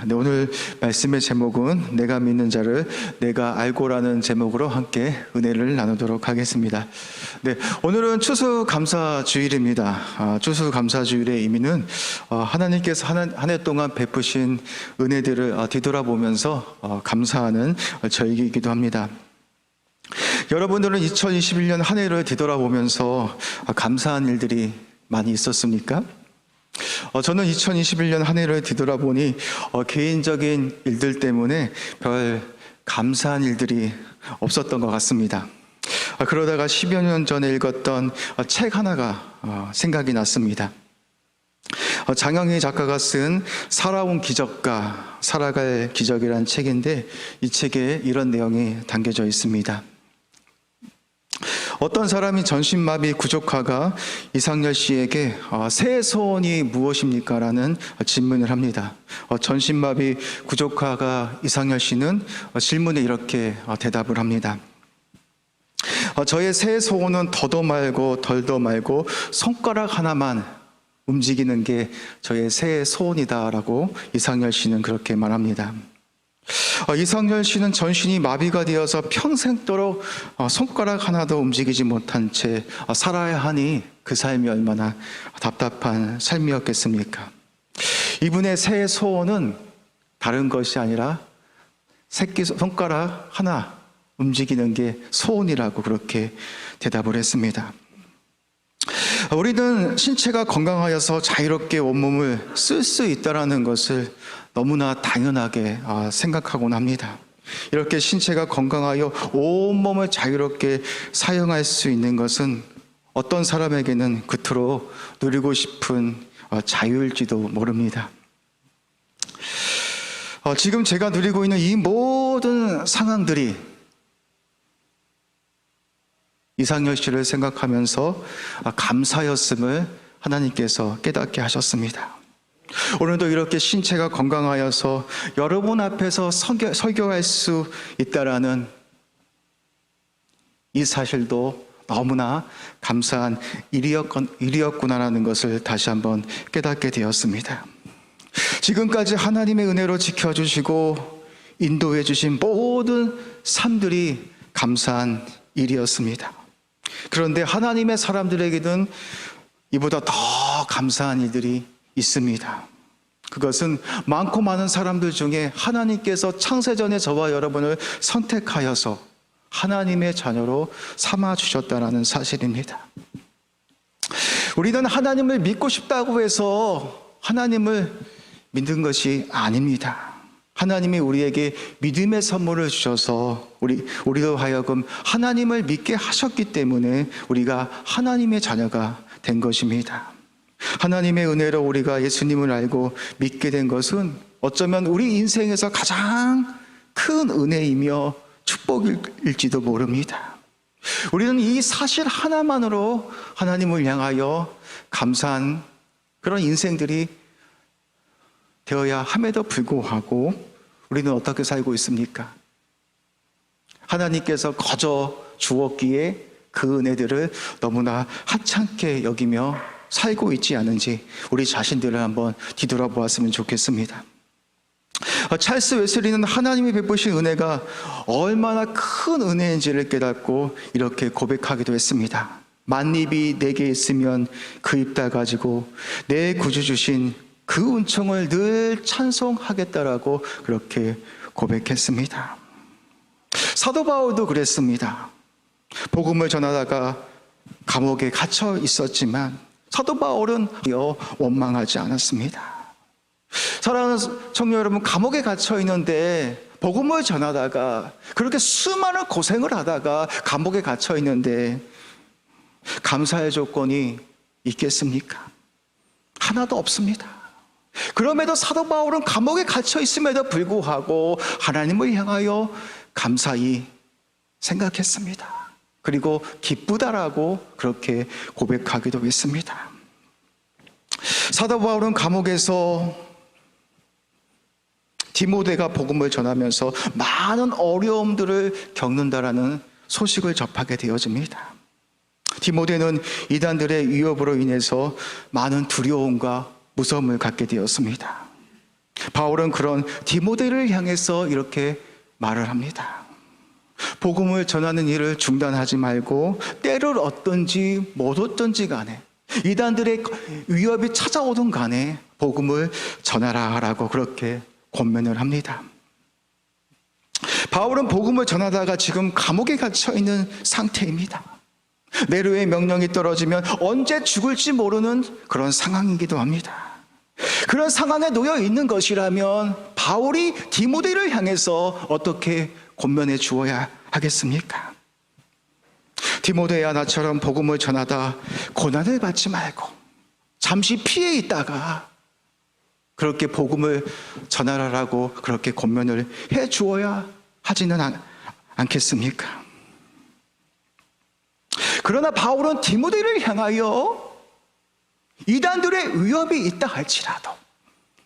네, 오늘 말씀의 제목은 내가 믿는 자를 내가 알고라는 제목으로 함께 은혜를 나누도록 하겠습니다. 네, 오늘은 추수감사주일입니다. 추수감사주일의 의미는 하나님께서 한 해 동안 베푸신 은혜들을 뒤돌아보면서 감사하는 절기이기도 합니다. 여러분들은 2021년 한 해를 뒤돌아보면서 감사한 일들이 많이 있었습니까? 저는 2021년 한 해를 뒤돌아보니 개인적인 일들 때문에 별 감사한 일들이 없었던 것 같습니다. 그러다가 10여 년 전에 읽었던 책 하나가 생각이 났습니다. 장영희 작가가 쓴 살아온 기적과 살아갈 기적이라는 책인데, 이 책에 이런 내용이 담겨져 있습니다. 어떤 사람이 전신마비 구조카가 이상열 씨에게 새해 소원이 무엇입니까? 라는 질문을 합니다. 전신마비 구조카가 이상열 씨는 질문에 이렇게 대답을 합니다. 저의 새해 소원은 더도 말고 덜도 말고 손가락 하나만 움직이는 게 저의 새해 소원이다 라고 이상열 씨는 그렇게 말합니다. 이상열 씨는 전신이 마비가 되어서 평생도록 손가락 하나도 움직이지 못한 채 살아야 하니 그 삶이 얼마나 답답한 삶이었겠습니까? 이분의 새해 소원은 다른 것이 아니라 새끼 손가락 하나 움직이는 게 소원이라고 그렇게 대답을 했습니다. 우리는 신체가 건강하여서 자유롭게 온몸을 쓸 수 있다는 것을 너무나 당연하게 생각하곤 합니다. 이렇게 신체가 건강하여 온몸을 자유롭게 사용할 수 있는 것은 어떤 사람에게는 그토록 누리고 싶은 자유일지도 모릅니다. 지금 제가 누리고 있는 이 모든 상황들이 이상열 씨를 생각하면서 감사였음을 하나님께서 깨닫게 하셨습니다. 오늘도 이렇게 신체가 건강하여서 여러분 앞에서 설교할 수 있다라는 이 사실도 너무나 감사한 일이었구나라는 것을 다시 한번 깨닫게 되었습니다. 지금까지 하나님의 은혜로 지켜주시고 인도해 주신 모든 삶들이 감사한 일이었습니다. 그런데 하나님의 사람들에게는 이보다 더 감사한 일들이 있습니다. 그것은 많고 많은 사람들 중에 하나님께서 창세전에 저와 여러분을 선택하여서 하나님의 자녀로 삼아주셨다는 사실입니다. 우리는 하나님을 믿고 싶다고 해서 하나님을 믿는 것이 아닙니다. 하나님이 우리에게 믿음의 선물을 주셔서 우리로 하여금 하나님을 믿게 하셨기 때문에 우리가 하나님의 자녀가 된 것입니다. 하나님의 은혜로 우리가 예수님을 알고 믿게 된 것은 어쩌면 우리 인생에서 가장 큰 은혜이며 축복일지도 모릅니다. 우리는 이 사실 하나만으로 하나님을 향하여 감사한 그런 인생들이 되어야 함에도 불구하고 우리는 어떻게 살고 있습니까? 하나님께서 거저 주었기에 그 은혜들을 너무나 하찮게 여기며 살고 있지 않은지 우리 자신들을 한번 뒤돌아보았으면 좋겠습니다. 찰스 웨슬리는 하나님이 베푸신 은혜가 얼마나 큰 은혜인지를 깨닫고 이렇게 고백하기도 했습니다. 만입이 내게 있으면 그 입 다 가지고 내 구주 주신 그 은총을 늘 찬송하겠다라고 그렇게 고백했습니다. 사도 바울도 그랬습니다. 복음을 전하다가 감옥에 갇혀 있었지만 사도 바울은 원망하지 않았습니다. 사랑하는 청년 여러분, 감옥에 갇혀 있는데 복음을 전하다가 그렇게 수많은 고생을 하다가 감옥에 갇혀 있는데 감사의 조건이 있겠습니까? 하나도 없습니다. 그럼에도 사도 바울은 감옥에 갇혀 있음에도 불구하고 하나님을 향하여 감사히 생각했습니다. 그리고 기쁘다라고 그렇게 고백하기도 했습니다. 사도 바울은 감옥에서 디모데가 복음을 전하면서 많은 어려움들을 겪는다라는 소식을 접하게 되어집니다. 디모데는 이단들의 위협으로 인해서 많은 두려움과 무서움을 갖게 되었습니다. 바울은 그런 디모데를 향해서 이렇게 말을 합니다. 복음을 전하는 일을 중단하지 말고 때를 얻든지 못 얻든지 간에 이단들의 위협이 찾아오든 간에 복음을 전하라라고 그렇게 권면을 합니다. 바울은 복음을 전하다가 지금 감옥에 갇혀 있는 상태입니다. 네로의 명령이 떨어지면 언제 죽을지 모르는 그런 상황이기도 합니다. 그런 상황에 놓여 있는 것이라면 바울이 디모데를 향해서 어떻게 권면해 주어야 하겠습니까? 디모데야, 나처럼 복음을 전하다 고난을 받지 말고 잠시 피해 있다가 그렇게 복음을 전하라라고 그렇게 권면을 해 주어야 하지는 않겠습니까? 그러나 바울은 디모데를 향하여 이단들의 위협이 있다 할지라도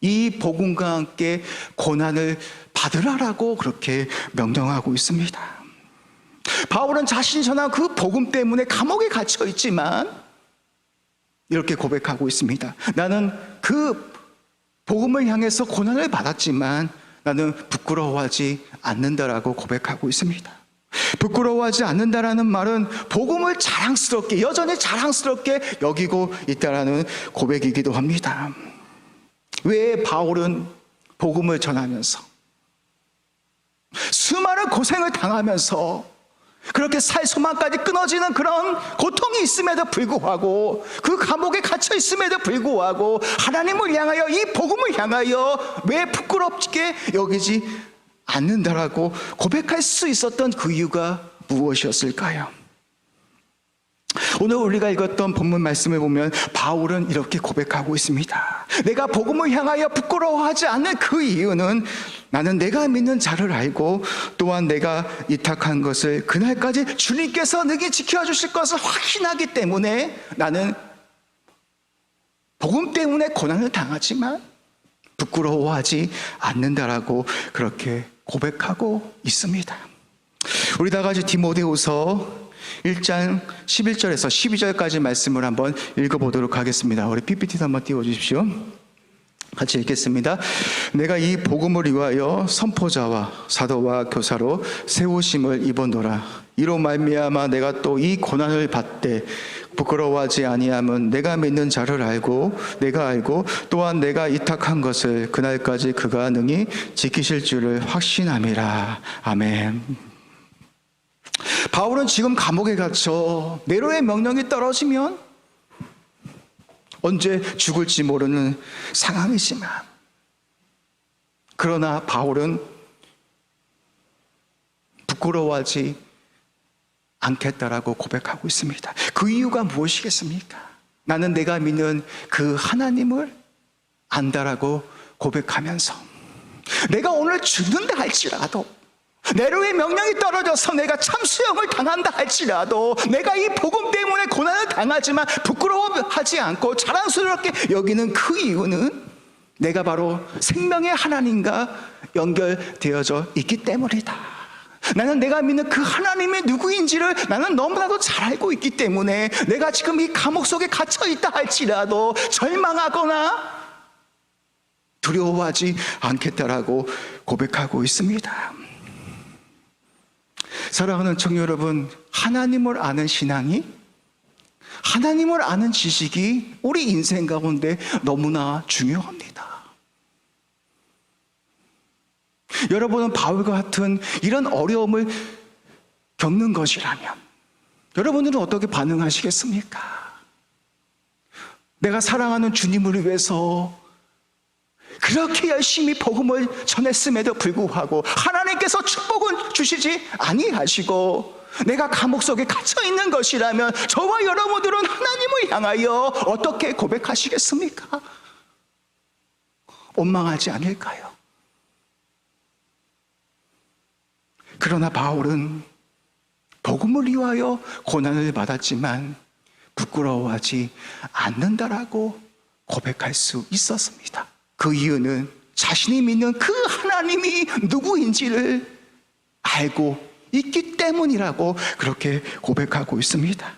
이 복음과 함께 고난을 받으라라고 그렇게 명령하고 있습니다. 바울은 자신이 전한 그 복음 때문에 감옥에 갇혀 있지만 이렇게 고백하고 있습니다. 나는 그 복음을 향해서 고난을 받았지만 나는 부끄러워하지 않는다라고 고백하고 있습니다. 부끄러워하지 않는다라는 말은 복음을 자랑스럽게, 여전히 자랑스럽게 여기고 있다라는 고백이기도 합니다. 왜 바울은 복음을 전하면서 수많은 고생을 당하면서 그렇게 살 소망까지 끊어지는 그런 고통이 있음에도 불구하고, 그 감옥에 갇혀 있음에도 불구하고 하나님을 향하여, 이 복음을 향하여 왜 부끄럽게 여기지 않는다라고 고백할 수 있었던 그 이유가 무엇이었을까요? 오늘 우리가 읽었던 본문 말씀을 보면 바울은 이렇게 고백하고 있습니다. 내가 복음을 향하여 부끄러워하지 않는 그 이유는 나는 내가 믿는 자를 알고 또한 내가 이탁한 것을 그날까지 주님께서 능히 지켜주실 것을 확신하기 때문에 나는 복음 때문에 고난을 당하지만 부끄러워하지 않는다라고 그렇게 고백하고 있습니다. 우리 다 같이 디모데후서 1장 11절에서 12절까지 말씀을 한번 읽어보도록 하겠습니다. 우리 PPT도 한번 띄워주십시오. 같이 읽겠습니다. 내가 이 복음을 위하여 선포자와 사도와 교사로 세우심을 입었노라. 이로 말미암아 내가 또 이 고난을 받되 부끄러워하지 아니함은 내가 믿는 자를 알고 내가 알고 또한 내가 이탁한 것을 그날까지 그가 능히 지키실 줄을 확신함이라. 아멘. 바울은 지금 감옥에 갇혀 네로의 명령이 떨어지면 언제 죽을지 모르는 상황이지만, 그러나 바울은 부끄러워하지 않겠다라고 고백하고 있습니다. 그 이유가 무엇이겠습니까? 나는 내가 믿는 그 하나님을 안다라고 고백하면서 내가 오늘 죽는다 할지라도, 네로의 명령이 떨어져서 내가 참수형을 당한다 할지라도, 내가 이 복음 때문에 고난을 당하지만 부끄러워하지 않고 자랑스럽게 여기는 그 이유는 내가 바로 생명의 하나님과 연결되어져 있기 때문이다. 나는 내가 믿는 그 하나님이 누구인지를 나는 너무나도 잘 알고 있기 때문에 내가 지금 이 감옥 속에 갇혀 있다 할지라도 절망하거나 두려워하지 않겠다라고 고백하고 있습니다. 사랑하는 청년 여러분, 하나님을 아는 신앙이, 하나님을 아는 지식이 우리 인생 가운데 너무나 중요합니다. 여러분은 바울과 같은 이런 어려움을 겪는 것이라면 여러분들은 어떻게 반응하시겠습니까? 내가 사랑하는 주님을 위해서 그렇게 열심히 복음을 전했음에도 불구하고 하나님께서 축복은 주시지 아니하시고 내가 감옥 속에 갇혀 있는 것이라면 저와 여러분들은 하나님을 향하여 어떻게 고백하시겠습니까? 원망하지 않을까요? 그러나 바울은 복음을 위하여 고난을 받았지만 부끄러워하지 않는다라고 고백할 수 있었습니다. 그 이유는 자신이 믿는 그 하나님이 누구인지를 알고 있기 때문이라고 그렇게 고백하고 있습니다.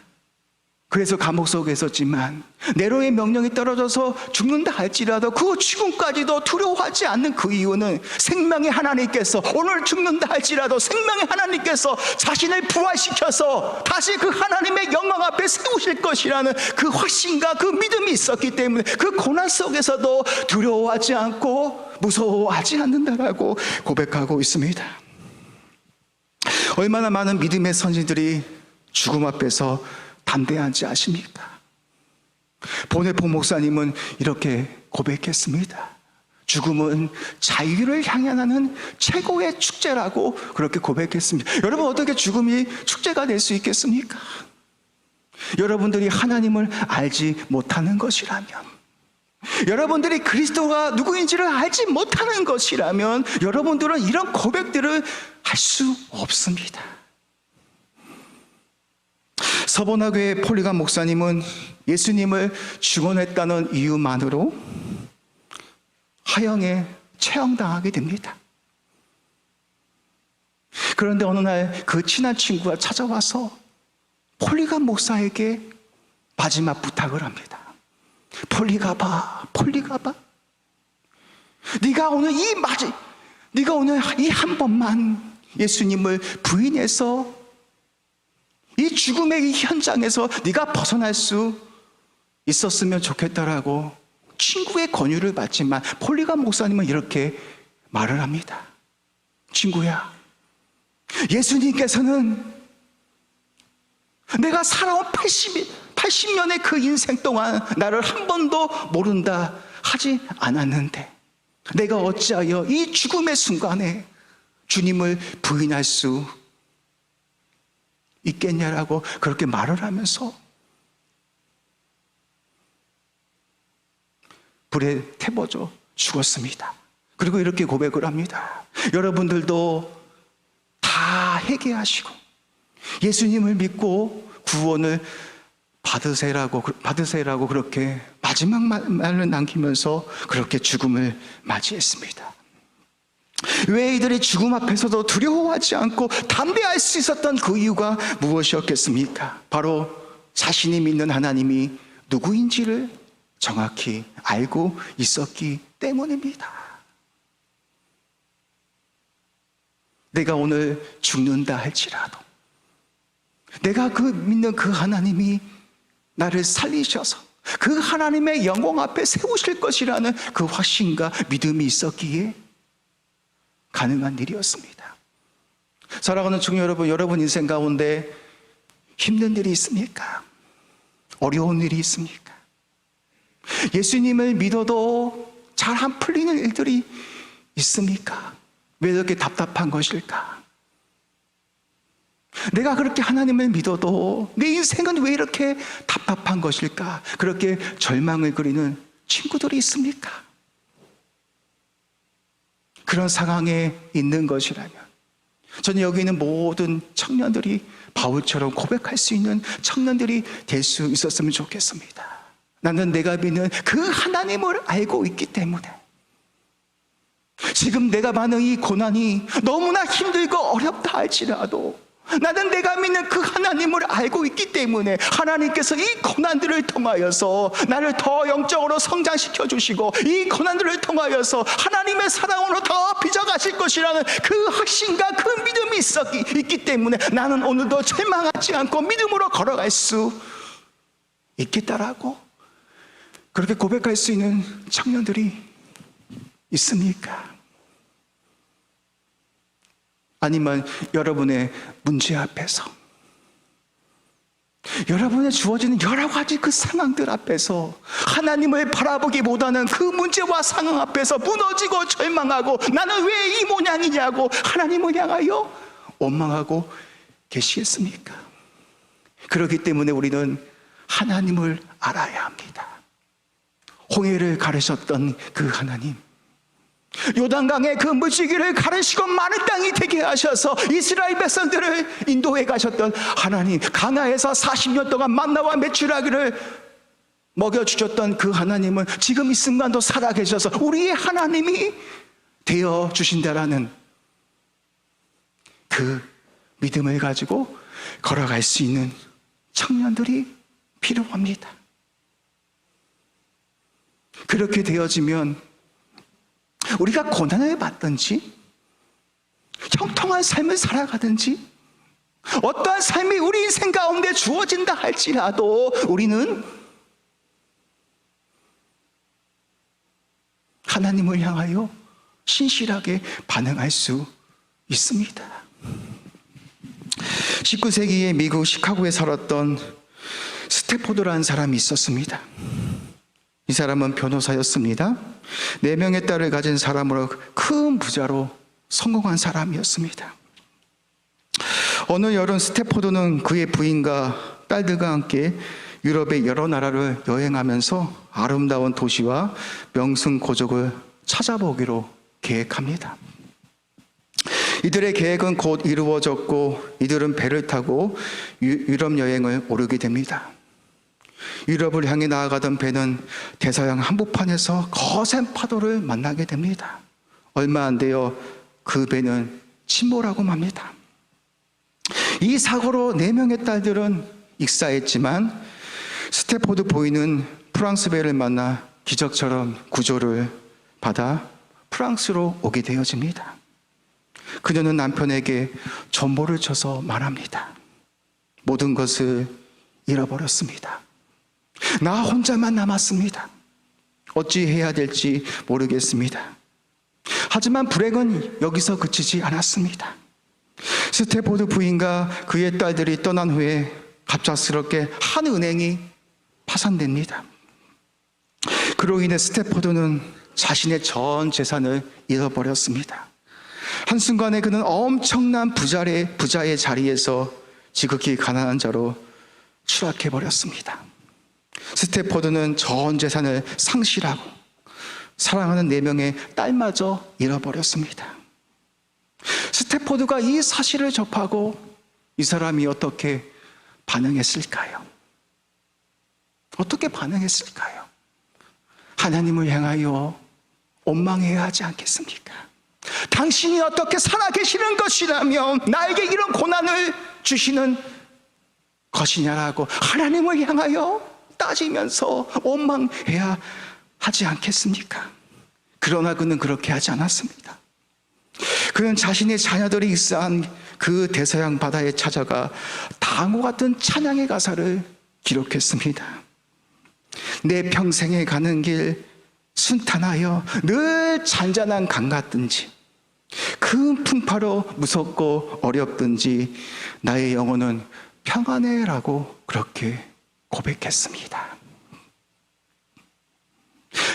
그래서 감옥 속에 있었지만 네로의 명령이 떨어져서 죽는다 할지라도 그 죽음까지도 두려워하지 않는 그 이유는 생명의 하나님께서, 오늘 죽는다 할지라도 생명의 하나님께서 자신을 부활시켜서 다시 그 하나님의 영광 앞에 세우실 것이라는 그 확신과 그 믿음이 있었기 때문에 그 고난 속에서도 두려워하지 않고 무서워하지 않는다라고 고백하고 있습니다. 얼마나 많은 믿음의 선지들이 죽음 앞에서 담대한지 아십니까? 보네포 목사님은 이렇게 고백했습니다. 죽음은 자유를 향하는 최고의 축제라고 그렇게 고백했습니다. 여러분, 어떻게 죽음이 축제가 될 수 있겠습니까? 여러분들이 하나님을 알지 못하는 것이라면, 여러분들이 그리스도가 누구인지를 알지 못하는 것이라면 여러분들은 이런 고백들을 할 수 없습니다. 서보나교회 폴리감 목사님은 예수님을 죽어냈다는 이유만으로 하형에 처형당하게 됩니다. 그런데 어느 날 그 친한 친구가 찾아와서 폴리감 목사에게 마지막 부탁을 합니다. 폴리가봐, 네가 오늘 이 한 번만 예수님을 부인해서 이 죽음의 이 현장에서 네가 벗어날 수 있었으면 좋겠다라고 친구의 권유를 받지만 폴리감 목사님은 이렇게 말을 합니다. 친구야, 예수님께서는 내가 살아온 80년의 그 인생 동안 나를 한 번도 모른다 하지 않았는데 내가 어찌하여 이 죽음의 순간에 주님을 부인할 수 있겠냐라고 그렇게 말을 하면서 불에 태워져 죽었습니다. 그리고 이렇게 고백을 합니다. 여러분들도 다 회개하시고 예수님을 믿고 구원을 받으세라고 그렇게 마지막 말을 남기면서 그렇게 죽음을 맞이했습니다. 왜 이들이 죽음 앞에서도 두려워하지 않고 담대할 수 있었던 그 이유가 무엇이었겠습니까? 바로 자신이 믿는 하나님이 누구인지를 정확히 알고 있었기 때문입니다. 내가 오늘 죽는다 할지라도 내가 믿는 그 하나님이 나를 살리셔서 그 하나님의 영광 앞에 세우실 것이라는 그 확신과 믿음이 있었기에 가능한 일이었습니다. 사랑하는 청년 여러분, 여러분 인생 가운데 힘든 일이 있습니까? 어려운 일이 있습니까? 예수님을 믿어도 잘 안 풀리는 일들이 있습니까? 왜 이렇게 답답한 것일까? 내가 그렇게 하나님을 믿어도 내 인생은 왜 이렇게 답답한 것일까? 그렇게 절망을 그리는 친구들이 있습니까? 그런 상황에 있는 것이라면 저는 여기 있는 모든 청년들이 바울처럼 고백할 수 있는 청년들이 될 수 있었으면 좋겠습니다. 나는 내가 믿는 그 하나님을 알고 있기 때문에 지금 내가 받는 이 고난이 너무나 힘들고 어렵다 할지라도 나는 내가 믿는 그 하나님을 알고 있기 때문에 하나님께서 이 고난들을 통하여서 나를 더 영적으로 성장시켜 주시고 이 고난들을 통하여서 하나님의 사랑으로 더 빚어가실 것이라는 그 확신과 그 믿음이 있기 때문에 나는 오늘도 절망하지 않고 믿음으로 걸어갈 수 있겠다라고 그렇게 고백할 수 있는 청년들이 있습니까? 아니면 여러분의 문제 앞에서 여러분의 주어지는 여러 가지 그 상황들 앞에서 하나님을 바라보기보다는 그 문제와 상황 앞에서 무너지고 절망하고 나는 왜 이 모양이냐고 하나님을 향하여 원망하고 계시겠습니까? 그렇기 때문에 우리는 하나님을 알아야 합니다. 홍해를 가르셨던 그 하나님, 요단강의 그 물지기를 가르시고 많은 땅이 되게 하셔서 이스라엘 백성들을 인도해 가셨던 하나님, 강야에서 40년 동안 만나와 메추라기를 먹여주셨던 그 하나님은 지금 이 순간도 살아계셔서 우리의 하나님이 되어 주신다라는 그 믿음을 가지고 걸어갈 수 있는 청년들이 필요합니다. 그렇게 되어지면 우리가 고난을 받든지 형통한 삶을 살아가든지 어떠한 삶이 우리 인생 가운데 주어진다 할지라도 우리는 하나님을 향하여 신실하게 반응할 수 있습니다. 19세기에 미국 시카고에 살았던 스태포드라는 사람이 있었습니다. 이 사람은 변호사였습니다. 4명의 딸을 가진 사람으로 큰 부자로 성공한 사람이었습니다. 어느 여름 스태포드는 그의 부인과 딸들과 함께 유럽의 여러 나라를 여행하면서 아름다운 도시와 명승 고족을 찾아보기로 계획합니다. 이들의 계획은 곧 이루어졌고 이들은 배를 타고 유럽 여행을 오르게 됩니다. 유럽을 향해 나아가던 배는 대서양 한복판에서 거센 파도를 만나게 됩니다. 얼마 안 되어 그 배는 침몰하고 맙니다. 이 사고로 4명의 딸들은 익사했지만 스태포드 부인은 프랑스 배를 만나 기적처럼 구조를 받아 프랑스로 오게 되어집니다. 그녀는 남편에게 전보를 쳐서 말합니다. 모든 것을 잃어버렸습니다. 나 혼자만 남았습니다. 어찌 해야 될지 모르겠습니다. 하지만 불행은 여기서 그치지 않았습니다. 스태포드 부인과 그의 딸들이 떠난 후에 갑작스럽게 한 은행이 파산됩니다. 그로 인해 스태포드는 자신의 전 재산을 잃어버렸습니다. 한순간에 그는 엄청난 부자의 자리에서 지극히 가난한 자로 추락해버렸습니다. 스태포드는 전 재산을 상실하고 사랑하는 4명의 딸마저 잃어버렸습니다. 스태포드가 이 사실을 접하고 이 사람이 어떻게 반응했을까요? 어떻게 반응했을까요? 하나님을 향하여 원망해야 하지 않겠습니까? 당신이 어떻게 살아계시는 것이라면 나에게 이런 고난을 주시는 것이냐라고 하나님을 향하여 따지면서 원망해야 하지 않겠습니까? 그러나 그는 그렇게 하지 않았습니다. 그는 자신의 자녀들이 익사한 그 대서양 바다에 찾아가 당호 같은 찬양의 가사를 기록했습니다. 내 평생에 가는 길 순탄하여 늘 잔잔한 강 같든지 큰 풍파로 무섭고 어렵든지 나의 영혼은 평안해라고 그렇게 고백했습니다.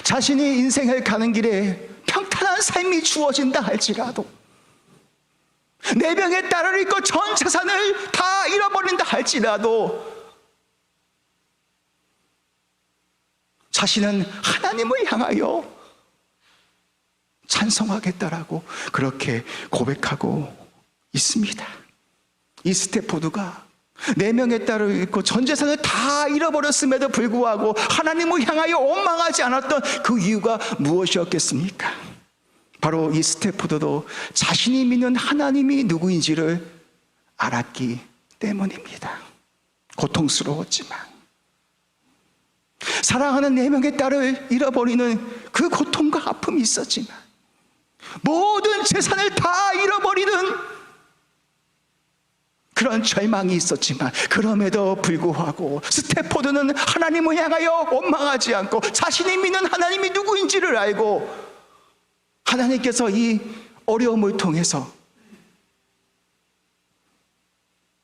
자신이 인생을 가는 길에 평탄한 삶이 주어진다 할지라도 4명의 딸을 잃고 전 재산을 다 잃어버린다 할지라도 자신은 하나님을 향하여 찬송하겠다라고 그렇게 고백하고 있습니다. 이 스태포드가 4명의 딸을 잃고 전 재산을 다 잃어버렸음에도 불구하고 하나님을 향하여 원망하지 않았던 그 이유가 무엇이었겠습니까? 바로 이 스태포드도 자신이 믿는 하나님이 누구인지를 알았기 때문입니다. 고통스러웠지만 사랑하는 4명의 딸을 잃어버리는 그 고통과 아픔이 있었지만 모든 재산을 다 잃어버리는 그런 절망이 있었지만 그럼에도 불구하고 스태포드는 하나님을 향하여 원망하지 않고 자신이 믿는 하나님이 누구인지를 알고 하나님께서 이 어려움을 통해서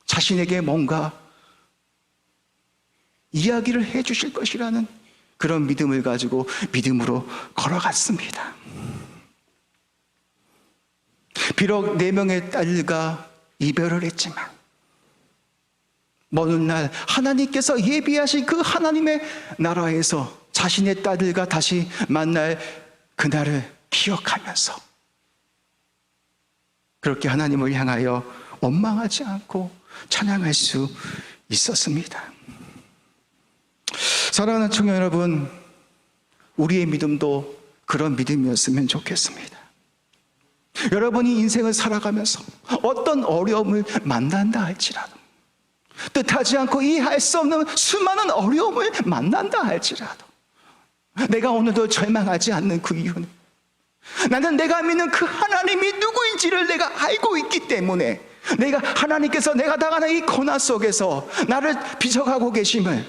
자신에게 뭔가 이야기를 해 주실 것이라는 그런 믿음을 가지고 믿음으로 걸어갔습니다. 비록 4명의 딸과 이별을 했지만 먼 날 하나님께서 예비하신 그 하나님의 나라에서 자신의 딸들과 다시 만날 그날을 기억하면서 그렇게 하나님을 향하여 원망하지 않고 찬양할 수 있었습니다. 사랑하는 청년 여러분, 우리의 믿음도 그런 믿음이었으면 좋겠습니다. 여러분이 인생을 살아가면서 어떤 어려움을 만난다 할지라도 뜻하지 않고 이해할 수 없는 수많은 어려움을 만난다 할지라도 내가 오늘도 절망하지 않는 그 이유는 나는 내가 믿는 그 하나님이 누구인지를 내가 알고 있기 때문에, 내가 하나님께서 내가 당하는 이 고난 속에서 나를 빚어가고 계심을,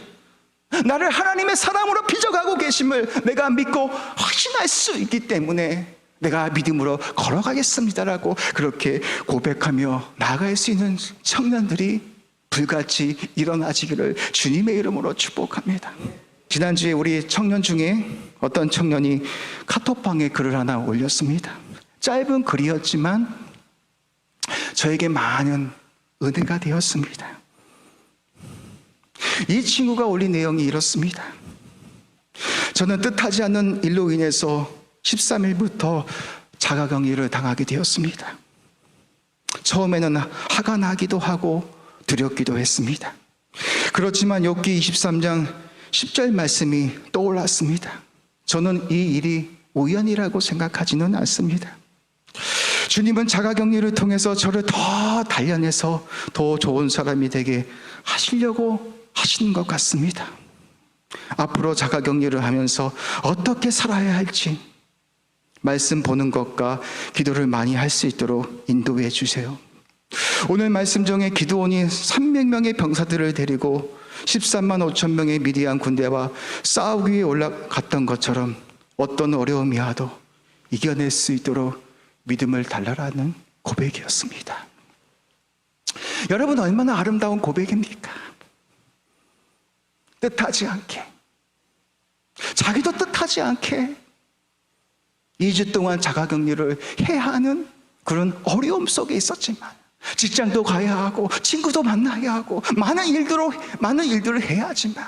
나를 하나님의 사랑으로 빚어가고 계심을 내가 믿고 확신할 수 있기 때문에 내가 믿음으로 걸어가겠습니다라고 그렇게 고백하며 나아갈 수 있는 청년들이 불같이 일어나지기를 주님의 이름으로 축복합니다. 지난주에 우리 청년 중에 어떤 청년이 카톡방에 글을 하나 올렸습니다. 짧은 글이었지만 저에게 많은 은혜가 되었습니다. 이 친구가 올린 내용이 이렇습니다. 저는 뜻하지 않는 일로 인해서 13일부터 자가격리를 당하게 되었습니다. 처음에는 화가 나기도 하고 두렵기도 했습니다. 그렇지만 욥기 23장 10절 말씀이 떠올랐습니다. 저는 이 일이 우연이라고 생각하지는 않습니다. 주님은 자가격리를 통해서 저를 더 단련해서 더 좋은 사람이 되게 하시려고 하시는 것 같습니다. 앞으로 자가격리를 하면서 어떻게 살아야 할지 말씀 보는 것과 기도를 많이 할 수 있도록 인도해 주세요. 오늘 말씀 중에 기드온이 300명의 병사들을 데리고 13만 5천 명의 미디안 군대와 싸우기 위해 올라갔던 것처럼 어떤 어려움이 와도 이겨낼 수 있도록 믿음을 달라라는 고백이었습니다. 여러분, 얼마나 아름다운 고백입니까? 뜻하지 않게, 자기도 뜻하지 않게 2주 동안 자가격리를 해야 하는 그런 어려움 속에 있었지만, 직장도 가야 하고 친구도 만나야 하고 많은 일들을 해야 하지만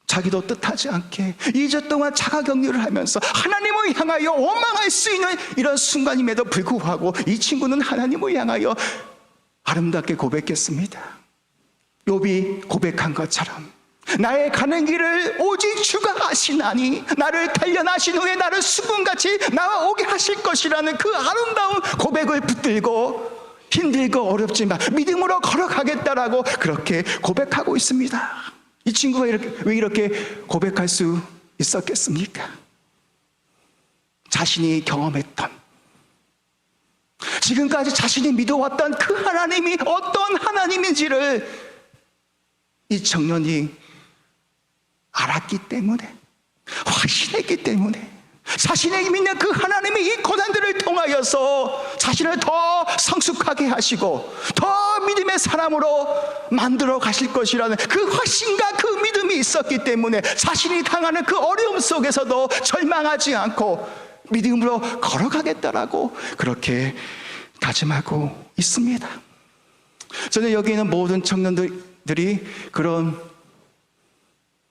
자기도 뜻하지 않게 2주 동안 자가격리를 하면서 하나님을 향하여 원망할 수 있는 이런 순간임에도 불구하고 이 친구는 하나님을 향하여 아름답게 고백했습니다. 욥이 고백한 것처럼 나의 가는 길을 오직 주가 아시나니 나를 단련하신 후에 나를 수분같이 나와 오게 하실 것이라는 그 아름다운 고백을 붙들고 힘들고 어렵지만 믿음으로 걸어가겠다라고 그렇게 고백하고 있습니다. 이 친구가 왜 이렇게 고백할 수 있었겠습니까? 자신이 경험했던, 지금까지 자신이 믿어왔던 그 하나님이 어떤 하나님인지를 이 청년이 알았기 때문에, 확신했기 때문에, 자신에게 믿는 그 하나님이 이 고난들을 통하여서 자신을 더 성숙하게 하시고 더 믿음의 사람으로 만들어 가실 것이라는 그 확신과 그 믿음이 있었기 때문에 자신이 당하는 그 어려움 속에서도 절망하지 않고 믿음으로 걸어가겠다라고 그렇게 다짐하고 있습니다. 저는 여기 있는 모든 청년들이 그런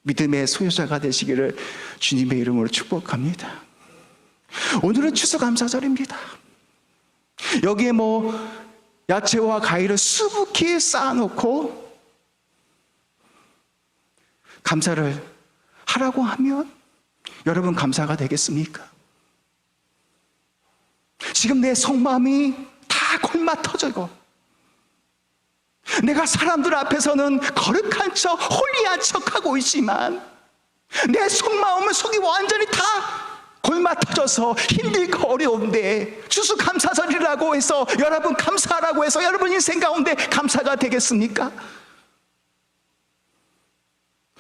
믿음의 소유자가 되시기를 주님의 이름으로 축복합니다. 오늘은 추수감사절입니다. 여기에 야채와 과일을 수북히 쌓아놓고 감사를 하라고 하면 여러분 감사가 되겠습니까? 지금 내 속마음이 다 골마 터지고 내가 사람들 앞에서는 거룩한 척, 홀리한 척하고 있지만 내 속마음은 속이 완전히 다 골마 터져서 힘들고 어려운데 추수감사절이라고 해서 여러분 감사하라고 해서 여러분 인생 가운데 감사가 되겠습니까?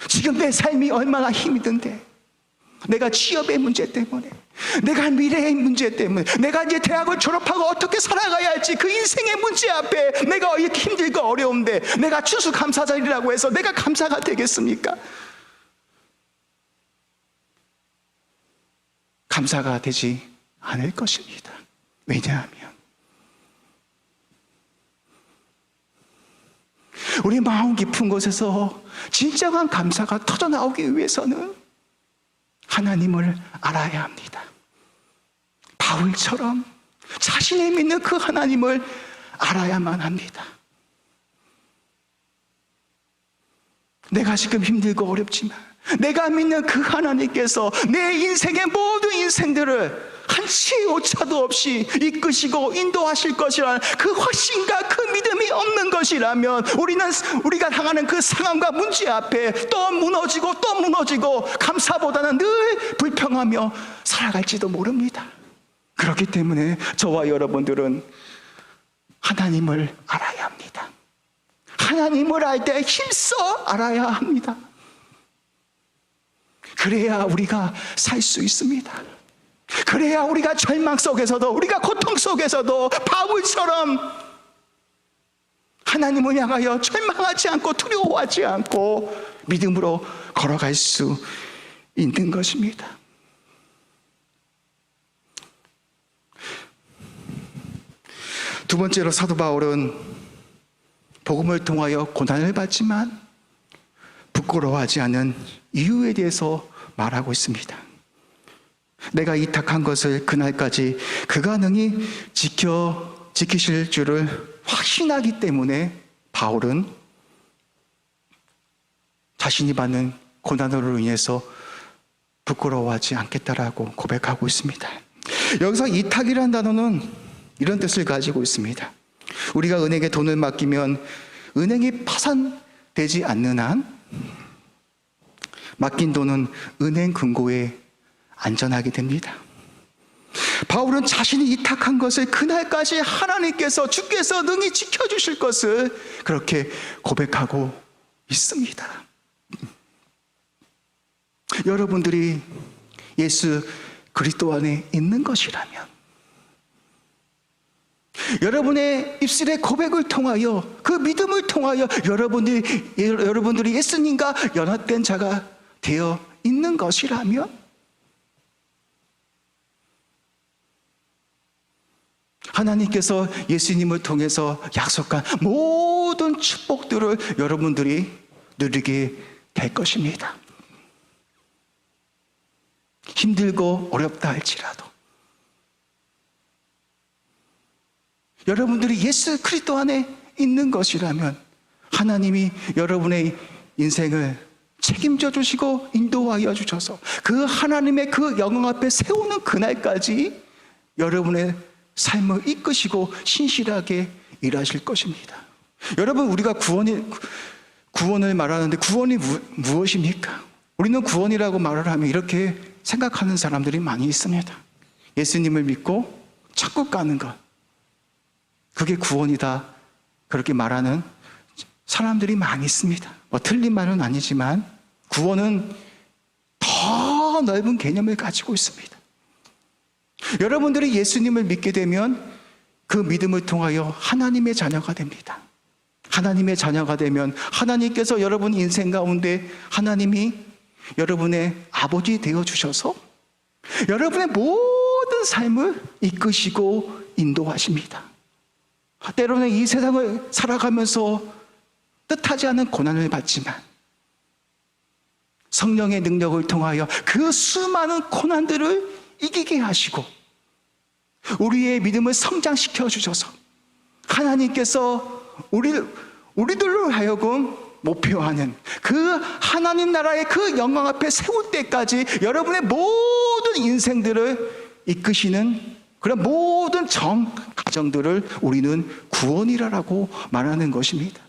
지금 내 삶이 얼마나 힘든데, 내가 취업의 문제 때문에, 내가 미래의 문제 때문에, 내가 이제 대학을 졸업하고 어떻게 살아가야 할지 그 인생의 문제 앞에 내가 이렇게 힘들고 어려운데 내가 추수감사절이라고 해서 내가 감사가 되겠습니까? 감사가 되지 않을 것입니다. 왜냐하면 우리 마음 깊은 곳에서 진정한 감사가 터져나오기 위해서는 하나님을 알아야 합니다. 바울처럼 자신이 믿는 그 하나님을 알아야만 합니다. 내가 지금 힘들고 어렵지만 내가 믿는 그 하나님께서 내 인생의 모든 인생들을 한치의 오차도 없이 이끄시고 인도하실 것이라는 그 확신과 그 믿음이 없는 것이라면 우리가 당하는 그 상황과 문제 앞에 또 무너지고 또 무너지고 감사보다는 늘 불평하며 살아갈지도 모릅니다. 그렇기 때문에 저와 여러분들은 하나님을 알아야 합니다. 하나님을 알 때 힘써 알아야 합니다. 그래야 우리가 살 수 있습니다. 그래야 우리가 절망 속에서도, 우리가 고통 속에서도 바울처럼 하나님을 향하여 절망하지 않고 두려워하지 않고 믿음으로 걸어갈 수 있는 것입니다. 두 번째로 사도 바울은 복음을 통하여 고난을 받지만 부끄러워하지 않은 이유에 대해서 말하고 있습니다. 내가 이탁한 것을 그날까지 그가 능히 지키실 줄을 확신하기 때문에 바울은 자신이 받는 고난으로 인해서 부끄러워하지 않겠다라고 고백하고 있습니다. 여기서 이탁이라는 단어는 이런 뜻을 가지고 있습니다. 우리가 은행에 돈을 맡기면 은행이 파산되지 않는 한 맡긴 돈은 은행 금고에 안전하게 됩니다. 바울은 자신이 이탁한 것을 그날까지 하나님께서, 주께서 능히 지켜주실 것을 그렇게 고백하고 있습니다. 여러분들이 예수 그리스도 안에 있는 것이라면, 여러분의 입술의 고백을 통하여, 그 믿음을 통하여 여러분들이 예수님과 연합된 자가 되어 있는 것이라면, 하나님께서 예수님을 통해서 약속한 모든 축복들을 여러분들이 누리게 될 것입니다. 힘들고 어렵다 할지라도 여러분들이 예수 그리스도 안에 있는 것이라면 하나님이 여러분의 인생을 책임져 주시고 인도하여 주셔서 그 하나님의 그 영광 앞에 세우는 그날까지 여러분의 삶을 이끄시고 신실하게 일하실 것입니다. 여러분, 우리가 구원을 말하는데 구원이 무엇입니까? 우리는 구원이라고 말을 하면 이렇게 생각하는 사람들이 많이 있습니다. 예수님을 믿고 천국 가는 것, 그게 구원이다, 그렇게 말하는 사람들이 많이 있습니다. 틀린 말은 아니지만 구원은 더 넓은 개념을 가지고 있습니다. 여러분들이 예수님을 믿게 되면 그 믿음을 통하여 하나님의 자녀가 됩니다. 하나님의 자녀가 되면 하나님께서 여러분 인생 가운데 하나님이 여러분의 아버지 되어 주셔서 여러분의 모든 삶을 이끄시고 인도하십니다. 때로는 이 세상을 살아가면서 뜻하지 않은 고난을 받지만 성령의 능력을 통하여 그 수많은 고난들을 이기게 하시고 우리의 믿음을 성장시켜 주셔서 하나님께서 우리들로 하여금 목표하는 그 하나님 나라의 그 영광 앞에 세울 때까지 여러분의 모든 인생들을 이끄시는 그런 모든 가정들을 우리는 구원이라고 말하는 것입니다.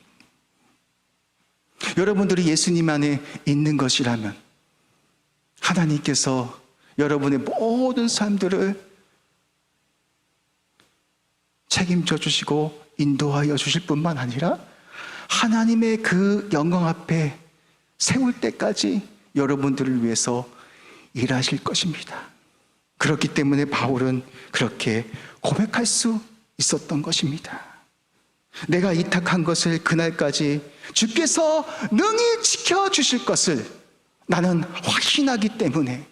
여러분들이 예수님 안에 있는 것이라면 하나님께서 여러분의 모든 삶들을 책임져 주시고 인도하여 주실 뿐만 아니라 하나님의 그 영광 앞에 세울 때까지 여러분들을 위해서 일하실 것입니다. 그렇기 때문에 바울은 그렇게 고백할 수 있었던 것입니다. 내가 이탁한 것을 그날까지 주께서 능히 지켜주실 것을 나는 확신하기 때문에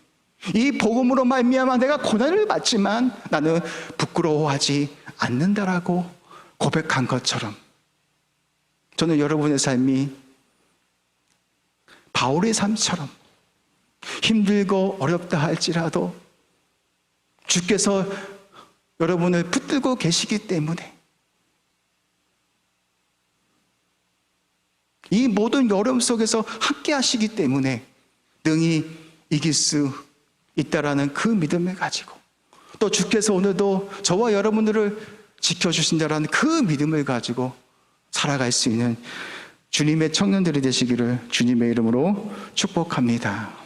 이 복음으로 말미암아 내가 고난을 받지만 나는 부끄러워하지 않는다라고 고백한 것처럼 저는 여러분의 삶이 바울의 삶처럼 힘들고 어렵다 할지라도 주께서 여러분을 붙들고 계시기 때문에 이 모든 어려움 속에서 함께 하시기 때문에 능히 이길 수 있다라는 그 믿음을 가지고 또 주께서 오늘도 저와 여러분들을 지켜주신다라는 그 믿음을 가지고 살아갈 수 있는 주님의 청년들이 되시기를 주님의 이름으로 축복합니다.